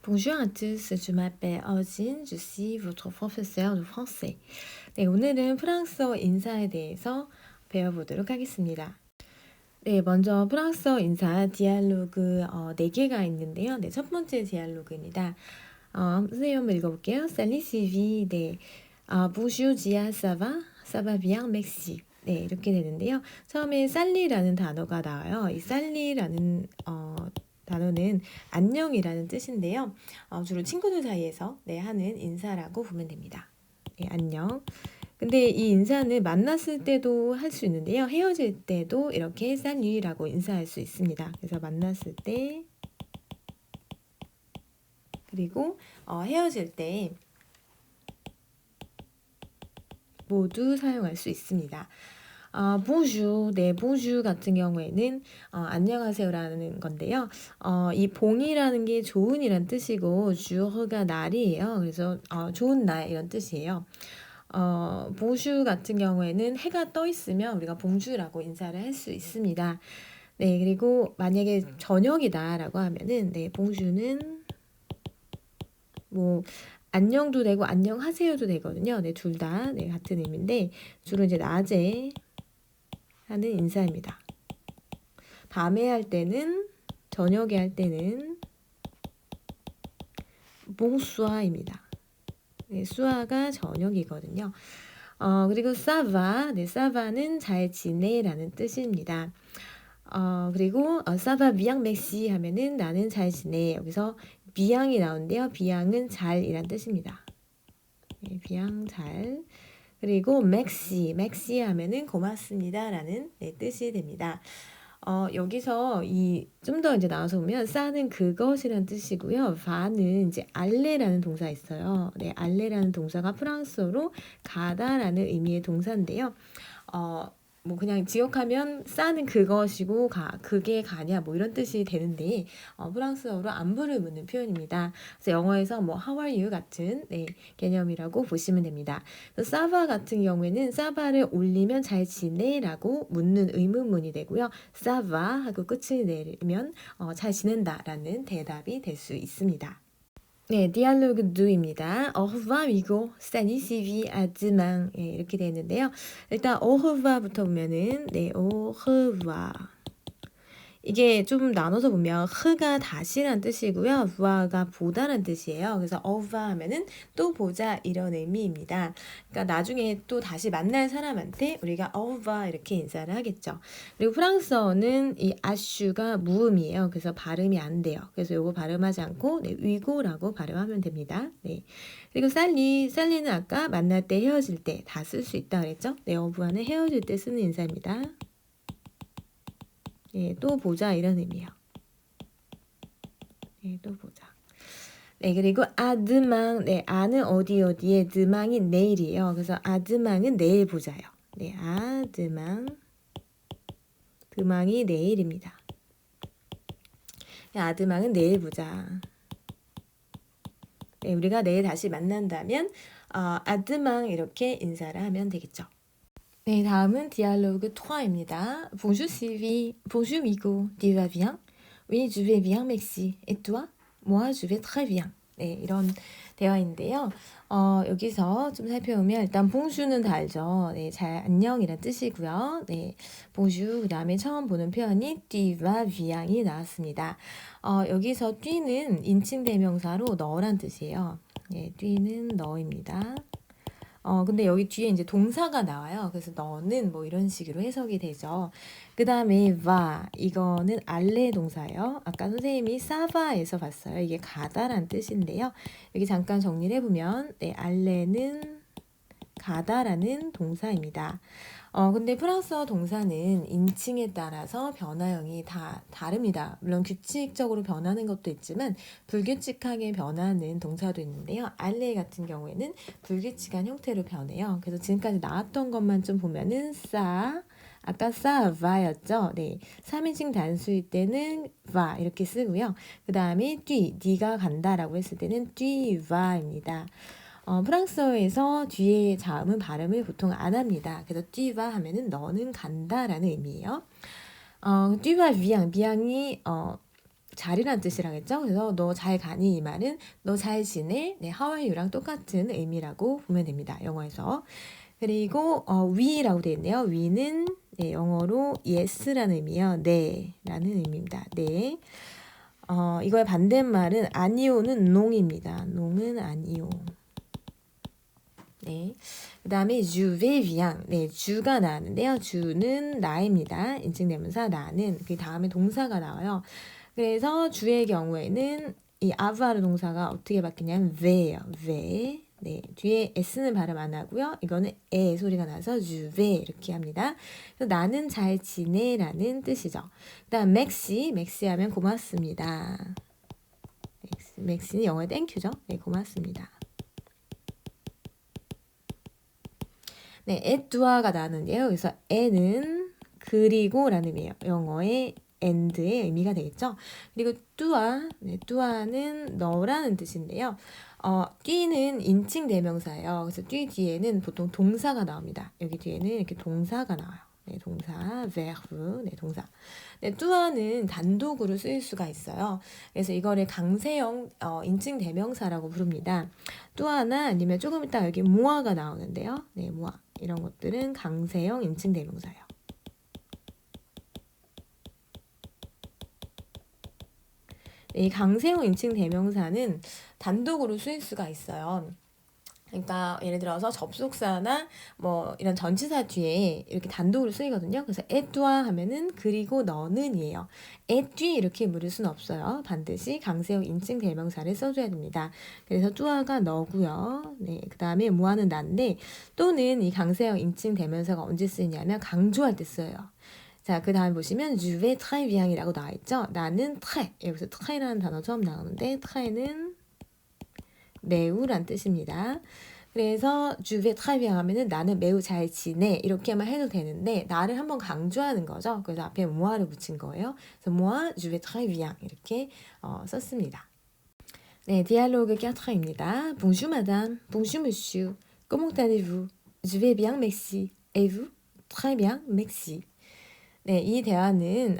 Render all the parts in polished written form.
Bonjour à tous, je m'appelle Eugene, je suis votre professeur de français. 네, 오늘은 프랑스어 인사에 대해서 배워보도록 하겠습니다. 네, 먼저 프랑스어 인사 디알로그 4개가 있는데요. 네, 첫 번째 디알로그입니다. 선생님 한번 읽어볼게요. Salut Sylvie. 네, Bonjour Gia, ça va? Ça va bien, merci. 네, 이렇게 되는데요. 처음에 살리라는 단어가 나와요. 이 살리라는 단어는 안녕이라는 뜻인데요. 주로 친구들 사이에서 하는 인사라고 보면 됩니다. 네, 안녕. 근데 이 인사는 만났을 때도 할 수 있는데요. 헤어질 때도 이렇게 살리라고 인사할 수 있습니다. 그래서 만났을 때 그리고 헤어질 때 모두 사용할 수 있습니다. bonjour, 네, bonjour 같은 경우에는 안녕하세요라는 건데요. 이 봉이라는 게 좋은이란 뜻이고 jours가 날이에요. 그래서 좋은 날 이런 뜻이에요. bonjour 같은 경우에는 해가 떠 있으면 우리가 bonjour라고 인사를 할 수 있습니다. 네, 그리고 만약에 저녁이다라고 하면은 bonjour는 뭐 안녕도 되고 안녕하세요도 되거든요. 네, 둘 다 같은 의미인데 주로 이제 낮에 하는 인사입니다. 밤에 할 때는 저녁에 할 때는 bonsoir입니다. 네, 수아가 저녁이거든요. 그리고 사바, 네, 사바는 잘 지내라는 뜻입니다. 그리고 사바 비앙 맥시 하면은 나는 잘 지내. 여기서 비앙이 나오는데요. 비앙은 잘이란 뜻입니다. 네, 비앙 잘. 그리고 맥시 하면은 고맙습니다라는 뜻이 됩니다. 여기서 이 좀 더 이제 나와서 보면 싸는 그것이란 뜻이고요. 바는 이제 알레라는 동사 있어요. 네, 알레라는 동사가 프랑스어로 가다라는 의미의 동사인데요. 뭐 그냥 지역하면 싸는 그것이고 그게 가냐 뭐 이런 뜻이 되는데 프랑스어로 안부를 묻는 표현입니다. 그래서 영어에서 뭐 How are you 같은 개념이라고 보시면 됩니다. 사바 같은 경우에는 사바를 올리면 잘 지내라고 묻는 의문문이 되고요. 사바 하고 끝을 내리면 잘 지낸다라는 대답이 될 수 있습니다. 네, 디알로그 2입니다. Au revoir, Migo. Salut, Sylvie. À demain. 예, 이렇게 되어 있는데요. 일단 au revoir부터 보면은 au revoir. 이게 좀 나눠서 보면 흐가 다시란 뜻이고요. voir가 보다란 뜻이에요. 그래서 au revoir 하면은 또 보자 이런 의미입니다. 그러니까 나중에 또 다시 만날 사람한테 우리가 au revoir 이렇게 인사를 하겠죠. 그리고 프랑스어는 이 아슈가 무음이에요. 그래서 발음이 안 돼요. 그래서 요거 발음하지 않고 위고라고 발음하면 됩니다. 네. 그리고 살리는 아까 만날 때 헤어질 때 다 쓸 수 있다 그랬죠. 네, au revoir는 헤어질 때 쓰는 인사입니다. 예, 또 보자 이런 의미예요. 예, 또 보자. 네, 그리고 아드망, 네, 아는 어디에, 드망이 내일이에요. 그래서 아드망은 내일 보자요. 네, 아드망, 드망이 내일입니다. 네, 아드망은 내일 보자. 네, 우리가 내일 다시 만난다면 아드망 이렇게 인사를 하면 되겠죠. 네, 다음은 디알로그 3입니다. Bonjour Sylvie, bonjour Migo, tu vas bien? Oui, je vais bien, merci. Et toi? Moi, je vais très bien. 네, 이런 대화인데요. 여기서 좀 살펴보면 일단 bonjour는 다 알죠. 네, 잘 안녕이란 뜻이고요. 네, bonjour 그다음에 처음 보는 표현이 tu vas bien이 나왔습니다. 여기서 tu는 인칭 대명사로 너란 뜻이에요. 네, tu는 너입니다. 근데 여기 뒤에 이제 동사가 나와요. 그래서 너는 뭐 이런 식으로 해석이 되죠. 그 다음에 va 이거는 알레 동사예요. 아까 선생님이 사바에서 봤어요. 이게 가다란 뜻인데요. 여기 잠깐 정리를 해보면 알레는 가다라는 동사입니다. 근데 프랑스어 동사는 인칭에 따라서 변화형이 다 다릅니다. 물론 규칙적으로 변하는 것도 있지만 불규칙하게 변하는 동사도 있는데요. 알레 같은 경우에는 불규칙한 형태로 변해요. 그래서 지금까지 나왔던 것만 좀 보면은 아까 사바였죠. 네, 3인칭 단수일 때는 va 이렇게 쓰고요. 그 다음에 네가 간다라고 했을 때는 va입니다. 프랑스어에서 뒤에 자음은 발음을 보통 안 합니다. 그래서 뛰바 하면은 너는 간다라는 의미예요. 뛰바 비앙이 잘이란 뜻이라겠죠. 그래서 너 잘 가니 이 말은 너 잘 지내? 네, how are you랑 똑같은 의미라고 보면 됩니다. 영어에서. 그리고 we라고 되어 있네요. we는 네, 영어로 yes라는 의미요. 네라는 의미입니다. 네. 이거의 반대말은 아니오는 농입니다. 농은 아니오. 네. 그 다음에 je vais bien. 네, 주가 나왔는데요. 주는 나입니다. 인칭대명사 나는. 그 다음에 동사가 나와요. 그래서 주의 경우에는 이 avoir 동사가 어떻게 바뀌냐면 vais예요. vais. 네, 뒤에 s는 발음 안 하고요. 이거는 에 소리가 나서 je vais 이렇게 합니다. 그래서 나는 잘 지내라는 뜻이죠. 그다음 merci 하면 고맙습니다. 맥시는 영어의 땡큐죠. 네, 고맙습니다. 네, et doit가 나왔는데요. 그래서 et는 그리고라는 의미예요. 영어의 and의 의미가 되겠죠. 그리고 doit, 네, doit는 너라는 뜻인데요. 뒤는 인칭 대명사예요. 그래서 뒤 뒤에는 보통 동사가 나옵니다. 여기 뒤에는 이렇게 동사가 나와요. 네, 동사, verb, 네, 동사. 네, doit는 단독으로 쓰일 수가 있어요. 그래서 이거를 강세형 인칭 대명사라고 부릅니다. doit나 아니면 조금 이따 여기 moi가 나오는데요. 네, moi. 이런 것들은 강세형 인칭 대명사예요. 이 강세형 인칭 대명사는 단독으로 쓰일 수가 있어요. 그러니까 예를 들어서 접속사나 뭐 이런 전치사 뒤에 이렇게 단독으로 쓰이거든요. 그래서 et toi 하면은 그리고 너는이에요. et 뒤 이렇게 물을 수는 없어요. 반드시 강세형 인칭 대명사를 써줘야 됩니다. 그래서 toi가 너고요. 네, 그 다음에 moi는 난데 또는 이 강세형 인칭 대명사가 언제 쓰이냐면 강조할 때 써요. 자, 그 다음에 보시면 je vais très bien이라고 나와 있죠. 나는 très 여기서 très라는 단어 처음 나오는데 très는 매우란 뜻입니다. 그래서 je vais très bien 하면은 나는 매우 잘 지내 이렇게만 해도 되는데 나를 한번 강조하는 거죠. 그래서 앞에 moi를 붙인 거예요. 그래서 moi je vais très bien 이렇게 썼습니다. 네, 디알로그 4입니다. Bonjour madame, bonjour monsieur, comment allez-vous? Je vais bien, merci. Et vous? Très bien, merci. 네, 이 대화는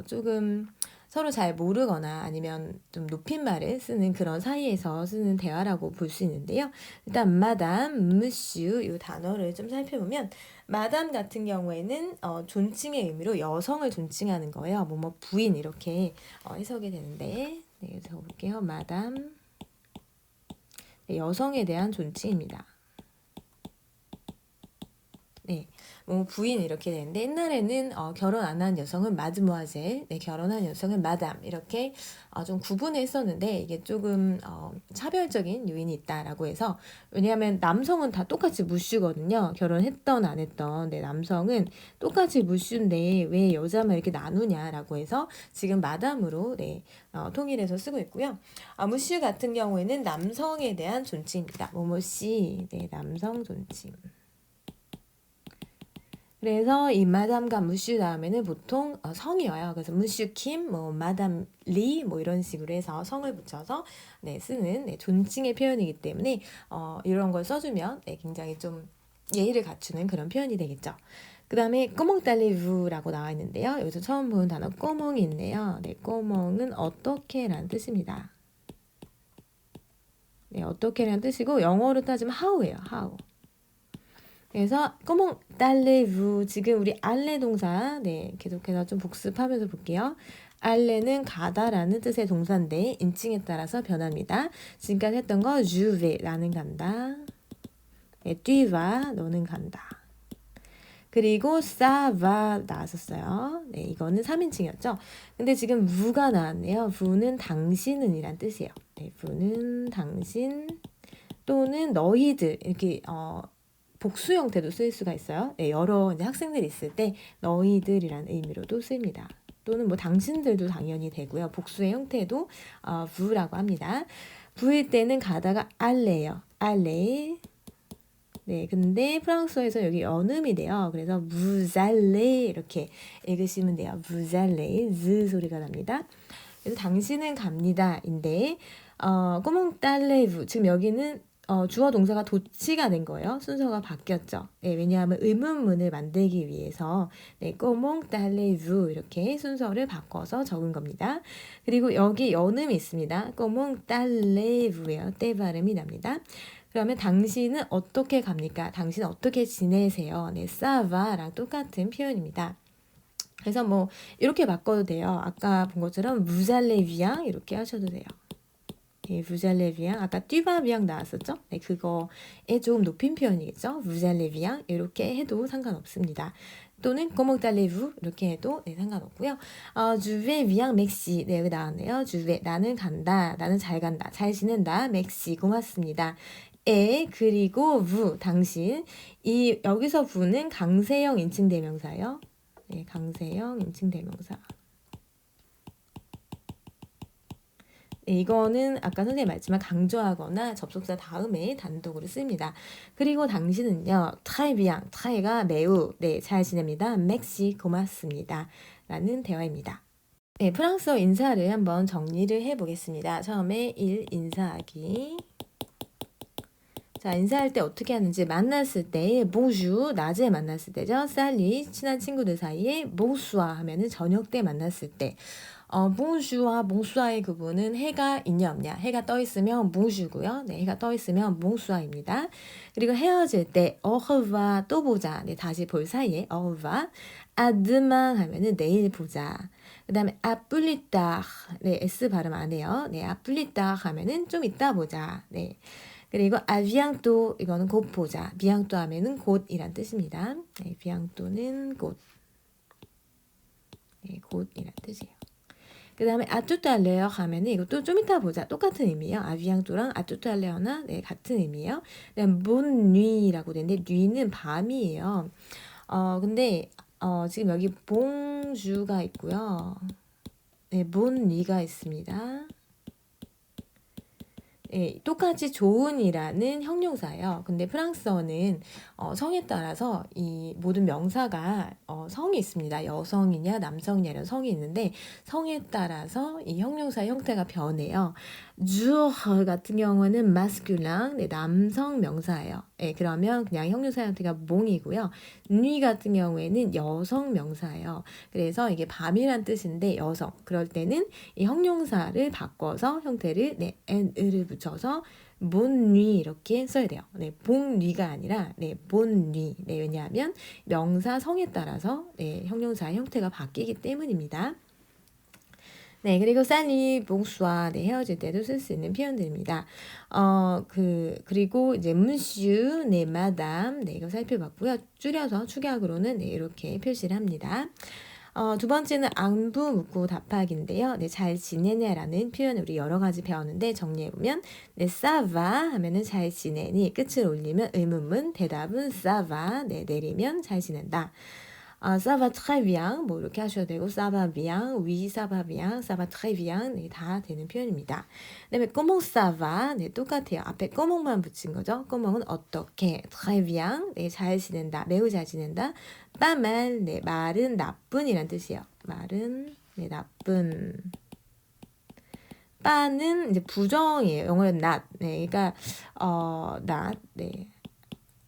조금 서로 잘 모르거나 아니면 좀 높임말을 쓰는 그런 사이에서 쓰는 대화라고 볼 수 있는데요. 일단 마담, monsieur 이 단어를 좀 살펴보면 마담 같은 경우에는 존칭의 의미로 여성을 존칭하는 거예요. 뭐뭐 부인 이렇게 해석이 되는데 네, 적어볼게요. 마담 네, 여성에 대한 존칭입니다. 네, 뭐 부인 이렇게 되는데 옛날에는 결혼 안 한 여성은 마드모아젤, 네, 결혼한 여성은 마담 이렇게 좀 구분했었는데 이게 조금 차별적인 요인이 있다라고 해서 왜냐하면 남성은 다 똑같이 무슈거든요. 결혼했던 안 했던 네, 남성은 똑같이 무슈인데 왜 여자만 이렇게 나누냐라고 해서 지금 마담으로 네, 통일해서 쓰고 있고요. 무슈 같은 경우에는 남성에 대한 존칭입니다. 뭐뭐씨, 네, 남성 존칭. 그래서 이 마담과 무슈 다음에는 보통 성이 와요. 그래서 무슈 킴, 뭐 마담 리, 뭐 이런 식으로 해서 성을 붙여서 네, 쓰는 네, 존칭의 표현이기 때문에 이런 걸 써주면 네, 굉장히 좀 예의를 갖추는 그런 표현이 되겠죠. 그 다음에 꼬몽 딸리브라고 나와 있는데요. 여기서 처음 보는 단어 꼬몽이 있네요. 네, 꼬몽은 어떻게라는 뜻입니다. 네, 어떻게라는 뜻이고 영어로 따지면 how예요. how. 그래서 comment allez-vous 지금 우리 알레 동사 네 계속해서 좀 복습하면서 볼게요. 알레는 가다라는 뜻의 동사인데 인칭에 따라서 변합니다. 지금까지 했던 거 je vais 나는 간다. 네, tu vas 너는 간다. 그리고 ça va 나왔었어요. 네, 이거는 3인칭이었죠. 근데 지금 vu가 나왔네요. vu는 당신은 이란 뜻이에요. 네, vu는 당신 또는 너희들 이렇게 복수 형태도 쓰일 수가 있어요. 네, 여러 이제 학생들이 있을 때 너희들이라는 의미로도 쓰입니다. 또는 뭐 당신들도 당연히 되고요. 복수의 형태도 부라고 합니다. 부일 때는 가다가 알레예요. 알레. 네, 근데 프랑스어에서 여기 연음이 돼요. 그래서 무잘레 이렇게 읽으시면 돼요. 무잘레 즈 소리가 납니다. 그래서 당신은 갑니다인데 꼬몽 딸레브 지금 여기는 주어 동사가 도치가 된 거예요. 순서가 바뀌었죠. 네, 왜냐하면 의문문을 만들기 위해서 네, comment allez-vous 이렇게 순서를 바꿔서 적은 겁니다. 그리고 여기 연음이 있습니다. comment allez-vous예요. 때 발음이 납니다. 그러면 당신은 어떻게 갑니까? 당신은 어떻게 지내세요? 네, ça va랑 똑같은 표현입니다. 그래서 뭐 이렇게 바꿔도 돼요. 아까 본 것처럼 vous allez bien 이렇게 하셔도 돼요. 예, vous allez bien. 아까 tu vas bien 나왔었죠? 네, 그거에 좀 높인 표현이겠죠? vous allez bien 이렇게 해도 상관없습니다. 또는 comment allez-vous 이렇게 해도 네, 상관없고요. je vais bien, merci. 네, 여기 나왔네요. je vais 나는 간다. 나는 잘 간다. 잘 지낸다. merci 고맙습니다. 그리고 vous 당신 이 여기서 vou는 강세형 인칭 대명사예요. 네, 강세형 인칭 대명사. 네, 이거는 아까 선생님 말했지만 강조하거나 접속사 다음에 단독으로 씁니다. 그리고 당신은요, très bien, très가 매우, 네, 잘 지냅니다. merci, 고맙습니다. 라는 대화입니다. 네, 프랑스어 인사를 한번 정리를 해보겠습니다. 처음에 1. 인사하기. 자, 인사할 때 어떻게 하는지 만났을 때 bonjour, 낮에 만났을 때죠. salut, 친한 친구들 사이에 bonsoir 하면은 저녁 때 만났을 때 bonjour와 bonsoir의 구분은 해가 있냐 없냐. 해가 떠 있으면 bonjour고요. 네, 해가 떠 있으면 bonsoir입니다. 그리고 헤어질 때 au revoir 또 보자. 네, 다시 볼 사이에 au revoir. à demain 하면은 내일 보자. 그다음에 à plus tard. 네, s 발음 안 해요. 네, à plus tard 하면은 좀 이따 보자. 네. 그리고 à bientôt 이거는 곧 보자. bientôt 하면은 곧이란 뜻입니다. 네, bientôt는 곧. 네, 곧이란 뜻이에요. 그 다음에 à tout à l'heure 하면은 이것도 좀 이따 보자. 똑같은 의미예요. à bientôt랑 à tout à l'heur나 네, 같은 의미예요. 그다음 bonne nuit라고 되는데 nuit는 밤이에요. 근데 지금 여기 bonjour가 있고요. 네, bonne nuit가 있습니다. 예, 똑같이 좋은이라는 형용사예요. 근데 프랑스어는 성에 따라서 이 모든 명사가 성이 있습니다. 여성이냐 남성이냐 이런 성이 있는데 성에 따라서 이 형용사 형태가 변해요. jour 같은 경우는 masculin, 네, 남성 명사예요. 예, 그러면 그냥 형용사 형태가 몽이고요. nuit 같은 경우에는 여성 명사예요. 그래서 이게 밤이란 뜻인데 여성. 그럴 때는 이 형용사를 바꿔서 형태를 네, n을 붙여서 bonne nuit 이렇게 써야 돼요. 네, bonne nuit가 아니라 네, bonne nuit. 네, 왜냐하면 명사 성에 따라서 네, 형용사의 형태가 바뀌기 때문입니다. 네, 그리고 salut, bonsoir, 네, 헤어질 때도 쓸 수 있는 표현들입니다. 그리고 이제 monsieur, 네, madame, 네, 이거 살펴봤고요. 줄여서 축약으로는 네, 이렇게 표시를 합니다. 두 번째는 안부 묻고 답하기인데요. 네, 잘 지내냐라는 표현을 우리 여러 가지 배웠는데 정리해보면 네, ça va 하면은 잘 지내니 끝을 올리면 의문문, 대답은 ça va, 네, 내리면 잘 지낸다. ça va très bien. 뭐 이렇게 하셔도 되고 ça va bien, oui, ça va bien, ça va très bien. 네, 다 되는 표현입니다. 그다음에 comment ça va? 네, 똑같아요. 앞에 comment만 붙인 거죠. comment은 어떻게? très bien. 네, 잘 지낸다. 매우 잘 지낸다. pas mal. 네, 말은 나쁜이란 뜻이에요. 말은 네, 나쁜. 빠는 이제 부정이에요. 영어로는 not. 네, 그러니까 not. 네.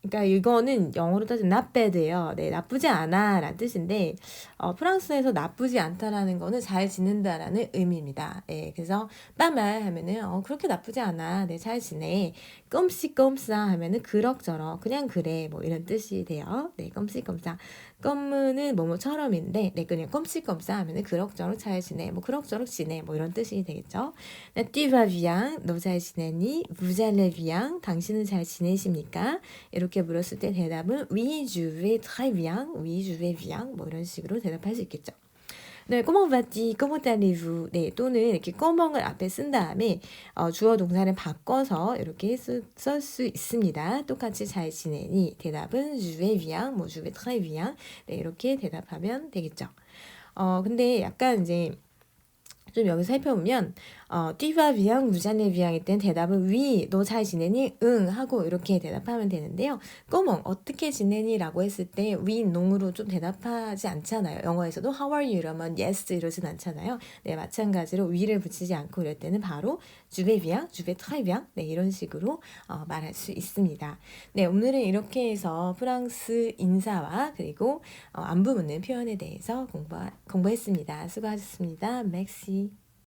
그러니까 이거는 영어로 따지면 not bad예요. 네, 나쁘지 않아 라는 뜻인데 프랑스에서 나쁘지 않다라는 거는 잘 지낸다라는 의미입니다. 네, 그래서 빠말 하면은 그렇게 나쁘지 않아. 네, 잘 지내. 껌씨껌싸 하면은 그럭저럭 그냥 그래 뭐 이런 뜻이 돼요. 네, 껌씨껌싸. 껌은 뭐뭐처럼인데 네, 그냥 껌씨껌싸 하면은 그럭저럭 잘 지내. 뭐 그럭저럭 지내 뭐 이런 뜻이 되겠죠. Tu vas bien. 너 잘 지내니? Vous allez bien. 당신은 잘 지내십니까? 이렇게 물었을 때 대답은 oui, je vais très bien, oui, je vais bien 뭐 이런 식으로 대답할 수 있겠죠. 네, comment vas-tu, comment allez-vous? 네, 또는 이렇게 comment을 앞에 쓴 다음에 주어 동사를 바꿔서 이렇게 쓸 수 있습니다. 똑같이 잘 지내니? 대답은 je vais bien, 뭐 je vais très bien. 네, 이렇게 대답하면 되겠죠. 근데 약간 이제 좀 여기 살펴보면 tu vas bien, vous allez bien일 땐 대답은 oui, 너 잘 지내니? 응 하고 이렇게 대답하면 되는데요. comment, 어떻게 지내니? 라고 했을 때 oui, nong으로 좀 대답하지 않잖아요. 영어에서도 how are you? 이러면 yes 이러진 않잖아요. 네, 마찬가지로 we를 붙이지 않고 이럴 때는 바로 je vais bien, je vais très bien. 네, 이런 식으로 말할 수 있습니다. 네, 오늘은 이렇게 해서 프랑스 인사와 그리고 안부 묻는 표현에 대해서 공부했습니다. 수고하셨습니다. 맥시.